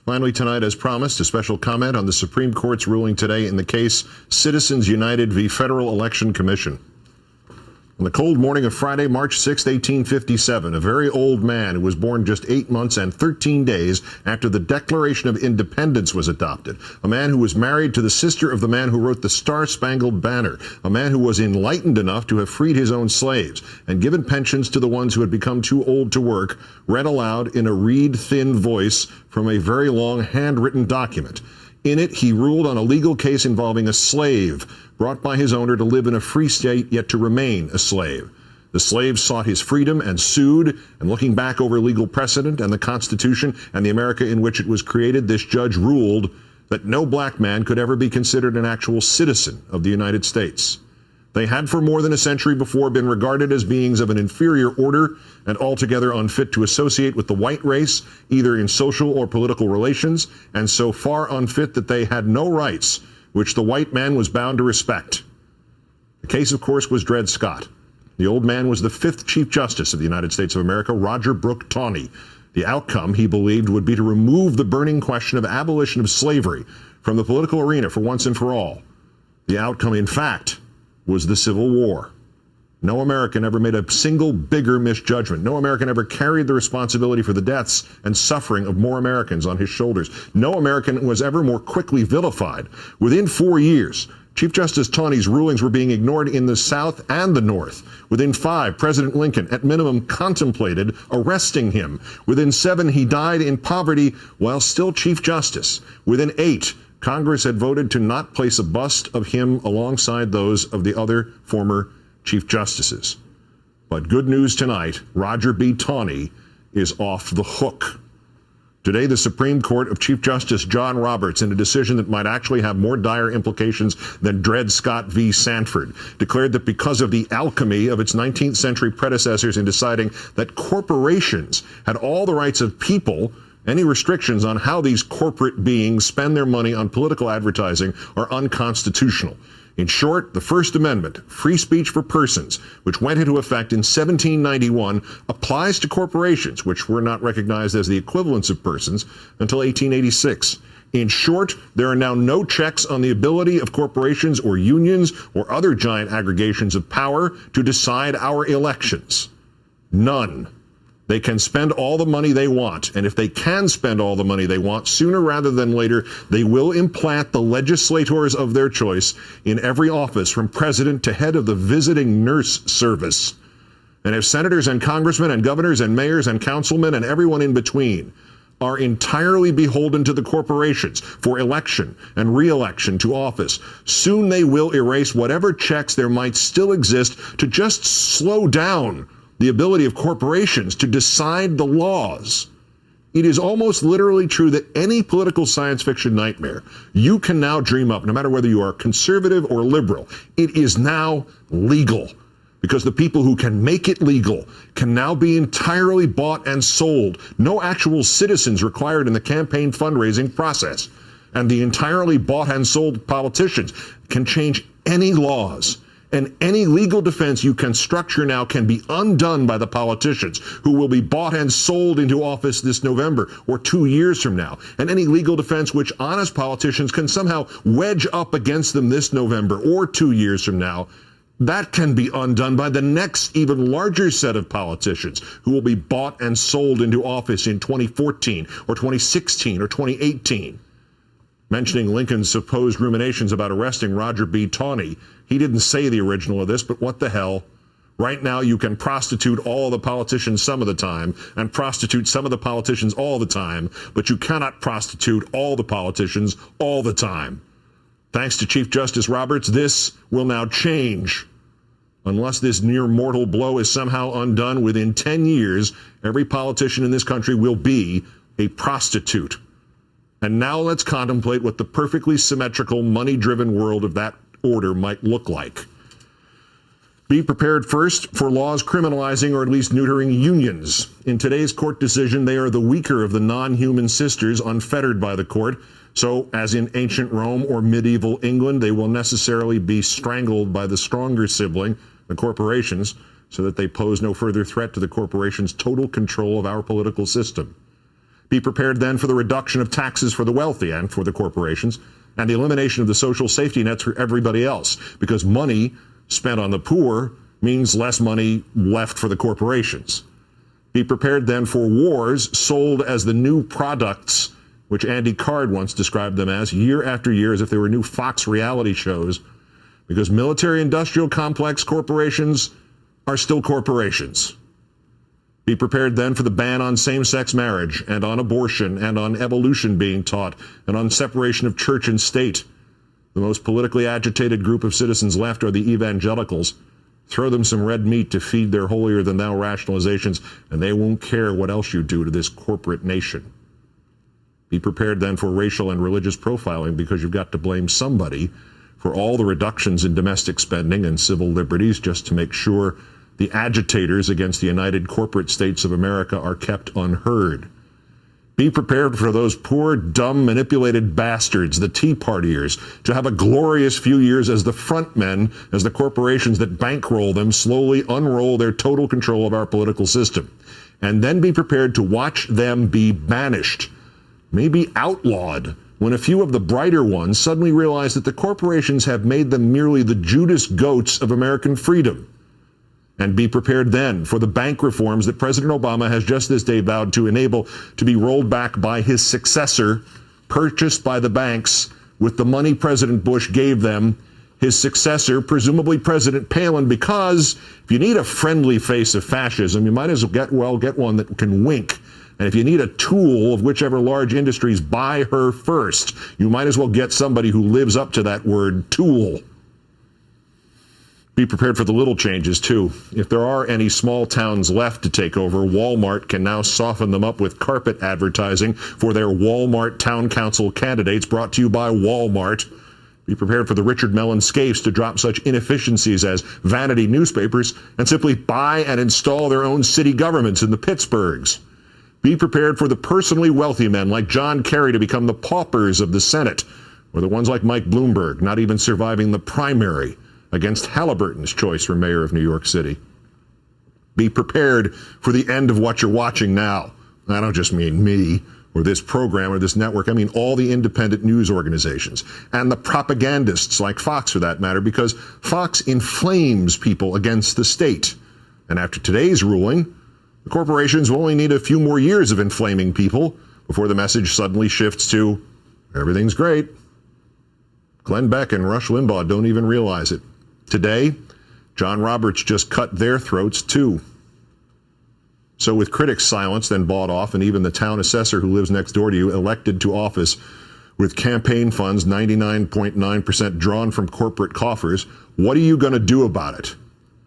Finally tonight, as promised, a special comment on the Supreme Court's ruling today in the case Citizens United v. Federal Election Commission. On the cold morning of Friday, March 6, 1857, a very old man who was born just 8 months and 13 days after the Declaration of Independence was adopted, a man who was married to the sister of the man who wrote the Star-Spangled Banner, a man who was enlightened enough to have freed his own slaves and given pensions to the ones who had become too old to work, read aloud in a reed-thin voice from a very long handwritten document. In it, he ruled on a legal case involving a slave brought by his owner to live in a free state, yet to remain a slave. The slave sought his freedom and sued, and looking back over legal precedent and the Constitution and the America in which it was created, this judge ruled that no black man could ever be considered an actual citizen of the United States. They had for more than a century before been regarded as beings of an inferior order and altogether unfit to associate with the white race, either in social or political relations, and so far unfit that they had no rights which the white man was bound to respect. The case, of course, was Dred Scott. The old man was the 5th Chief Justice of the United States of America, Roger Brooke Taney. The outcome, he believed, would be to remove the burning question of abolition of slavery from the political arena for once and for all. The outcome, in fact, was the Civil War. No American ever made a single bigger misjudgment. No American ever carried the responsibility for the deaths and suffering of more Americans on his shoulders. No American was ever more quickly vilified. Within 4 years, Chief Justice Taney's rulings were being ignored in the South and the North. Within 5, President Lincoln, at minimum, contemplated arresting him. Within 7, he died in poverty while still Chief Justice. Within 8, Congress had voted to not place a bust of him alongside those of the other former Chief Justices. But good news tonight, Roger B. Taney is off the hook. Today, the Supreme Court of Chief Justice John Roberts, in a decision that might actually have more dire implications than Dred Scott v. Sanford, declared that because of the alchemy of its 19th century predecessors in deciding that corporations had all the rights of people, any restrictions on how these corporate beings spend their money on political advertising are unconstitutional. In short, the First Amendment, free speech for persons, which went into effect in 1791, applies to corporations, which were not recognized as the equivalents of persons until 1886. In short, there are now no checks on the ability of corporations or unions or other giant aggregations of power to decide our elections. None. They can spend all the money they want, and if they can spend all the money they want, sooner rather than later, they will implant the legislators of their choice in every office, from president to head of the visiting nurse service. And if senators and congressmen and governors and mayors and councilmen and everyone in between are entirely beholden to the corporations for election and re-election to office, soon they will erase whatever checks there might still exist to just slow down the ability of corporations to decide the laws. It is almost literally true that any political science fiction nightmare you can now dream up, no matter whether you are conservative or liberal, it is now legal. Because the people who can make it legal can now be entirely bought and sold. No actual citizens required in the campaign fundraising process. And the entirely bought and sold politicians can change any laws. And any legal defense you can structure now can be undone by the politicians who will be bought and sold into office this November or 2 years from now. And any legal defense which honest politicians can somehow wedge up against them this November or 2 years from now, that can be undone by the next even larger set of politicians who will be bought and sold into office in 2014 or 2016 or 2018. Mentioning Lincoln's supposed ruminations about arresting Roger B. Taney, he didn't say the original of this, but what the hell? Right now you can prostitute all the politicians some of the time and prostitute some of the politicians all the time, but you cannot prostitute all the politicians all the time. Thanks to Chief Justice Roberts, this will now change. Unless this near mortal blow is somehow undone within 10 years, every politician in this country will be a prostitute. And now let's contemplate what the perfectly symmetrical, money-driven world of that order might look like. Be prepared first for laws criminalizing or at least neutering unions. In today's court decision, they are the weaker of the non-human sisters unfettered by the court. So, as in ancient Rome or medieval England, they will necessarily be strangled by the stronger sibling, the corporations, so that they pose no further threat to the corporations' total control of our political system. Be prepared then for the reduction of taxes for the wealthy and for the corporations, and the elimination of the social safety nets for everybody else, because money spent on the poor means less money left for the corporations. Be prepared then for wars sold as the new products, which Andy Card once described them as, year after year, as if they were new Fox reality shows, because military-industrial complex corporations are still corporations. Be prepared then for the ban on same-sex marriage and on abortion and on evolution being taught and on separation of church and state. The most politically agitated group of citizens left are the evangelicals. Throw them some red meat to feed their holier-than-thou rationalizations, and they won't care what else you do to this corporate nation. Be prepared then for racial and religious profiling, because you've got to blame somebody for all the reductions in domestic spending and civil liberties just to make sure the agitators against the United Corporate States of America are kept unheard. Be prepared for those poor, dumb, manipulated bastards, the Tea Partiers, to have a glorious few years as the front men, as the corporations that bankroll them slowly unroll their total control of our political system. And then be prepared to watch them be banished, maybe outlawed, when a few of the brighter ones suddenly realize that the corporations have made them merely the Judas goats of American freedom. And be prepared then for the bank reforms that President Obama has just this day vowed to enable to be rolled back by his successor, purchased by the banks with the money President Bush gave them, his successor, presumably President Palin, because if you need a friendly face of fascism, you might as well get one that can wink. And if you need a tool of whichever large industries buy her first, you might as well get somebody who lives up to that word, tool. Be prepared for the little changes, too. If there are any small towns left to take over, Walmart can now soften them up with carpet advertising for their Walmart Town Council candidates, brought to you by Walmart. Be prepared for the Richard Mellon scapes to drop such inefficiencies as vanity newspapers and simply buy and install their own city governments in the Pittsburghs. Be prepared for the personally wealthy men like John Kerry to become the paupers of the Senate, or the ones like Mike Bloomberg, not even surviving the primary against Halliburton's choice for mayor of New York City. Be prepared for the end of what you're watching now. I don't just mean me or this program or this network. I mean all the independent news organizations and the propagandists like Fox, for that matter, because Fox inflames people against the state. And after today's ruling, the corporations will only need a few more years of inflaming people before the message suddenly shifts to everything's great. Glenn Beck and Rush Limbaugh don't even realize it. Today, John Roberts just cut their throats, too. So with critics silenced, then bought off, and even the town assessor who lives next door to you elected to office with campaign funds 99.9% drawn from corporate coffers, what are you going to do about it?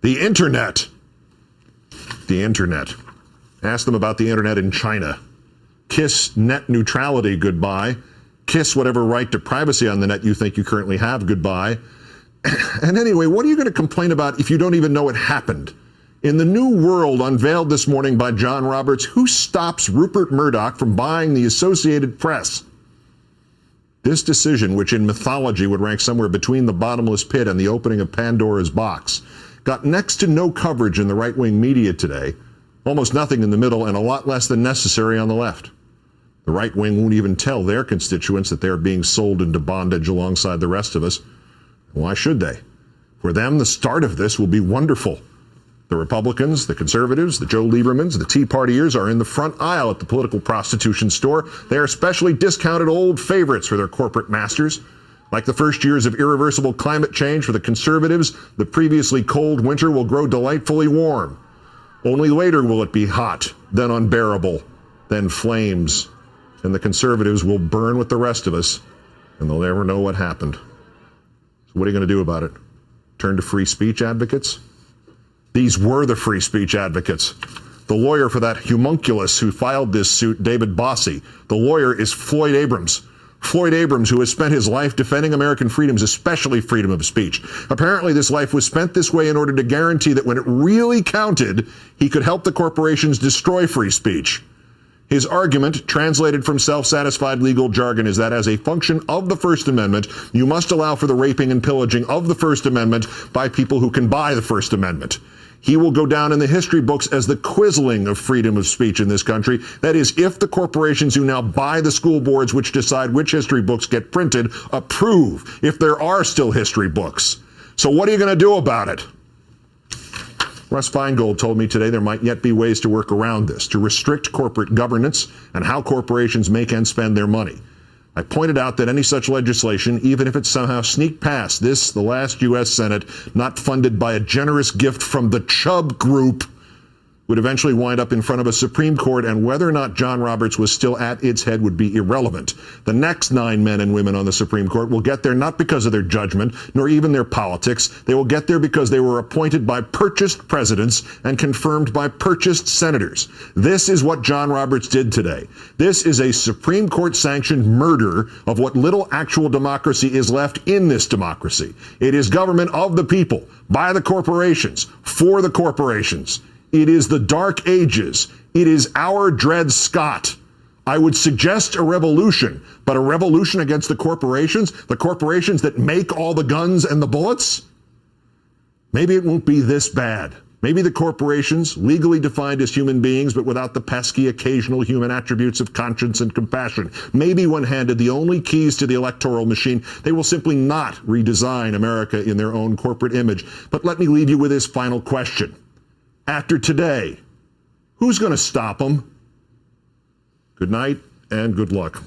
The Internet. The Internet. Ask them about the Internet in China. Kiss net neutrality goodbye. Kiss whatever right to privacy on the net you think you currently have goodbye. And anyway, what are you going to complain about if you don't even know it happened? In the new world unveiled this morning by John Roberts, who stops Rupert Murdoch from buying the Associated Press? This decision, which in mythology would rank somewhere between the bottomless pit and the opening of Pandora's box, got next to no coverage in the right-wing media today, almost nothing in the middle, and a lot less than necessary on the left. The right wing won't even tell their constituents that they're being sold into bondage alongside the rest of us. Why should they? For them, the start of this will be wonderful. The Republicans, the conservatives, the Joe Liebermans, the Tea Partiers are in the front aisle at the political prostitution store. They are specially discounted old favorites for their corporate masters. Like the first years of irreversible climate change for the conservatives, the previously cold winter will grow delightfully warm. Only later will it be hot, then unbearable, then flames. And the conservatives will burn with the rest of us, and they'll never know what happened. So what are you going to do about it? Turn to free speech advocates? These were the free speech advocates. The lawyer for that homunculus who filed this suit, David Bossie, the lawyer is Floyd Abrams. Floyd Abrams, who has spent his life defending American freedoms, especially freedom of speech. Apparently, this life was spent this way in order to guarantee that when it really counted, he could help the corporations destroy free speech. His argument, translated from self-satisfied legal jargon, is that as a function of the First Amendment, you must allow for the raping and pillaging of the First Amendment by people who can buy the First Amendment. he will go down in the history books as the quisling of freedom of speech in this country. That is, if the corporations who now buy the school boards which decide which history books get printed approve, if there are still history books. So what are you going to do about it? Russ Feingold told me today there might yet be ways to work around this, to restrict corporate governance and how corporations make and spend their money. I pointed out that any such legislation, even if it somehow sneaked past this, the last U.S. Senate, not funded by a generous gift from the Chubb Group, would eventually wind up in front of a Supreme Court, and whether or not John Roberts was still at its head would be irrelevant. The next 9 men and women on the Supreme Court will get there not because of their judgment, nor even their politics. They will get there because they were appointed by purchased presidents and confirmed by purchased senators. This is what John Roberts did today. This is a Supreme Court-sanctioned murder of what little actual democracy is left in this democracy. It is government of the people, by the corporations, for the corporations. It is the Dark Ages. It is our Dred Scott. I would suggest a revolution, but a revolution against the corporations that make all the guns and the bullets? Maybe it won't be this bad. Maybe the corporations, legally defined as human beings, but without the pesky occasional human attributes of conscience and compassion, maybe when handed the only keys to the electoral machine, they will simply not redesign America in their own corporate image. But let me leave you with this final question. After today, who's going to stop them? Good night and good luck.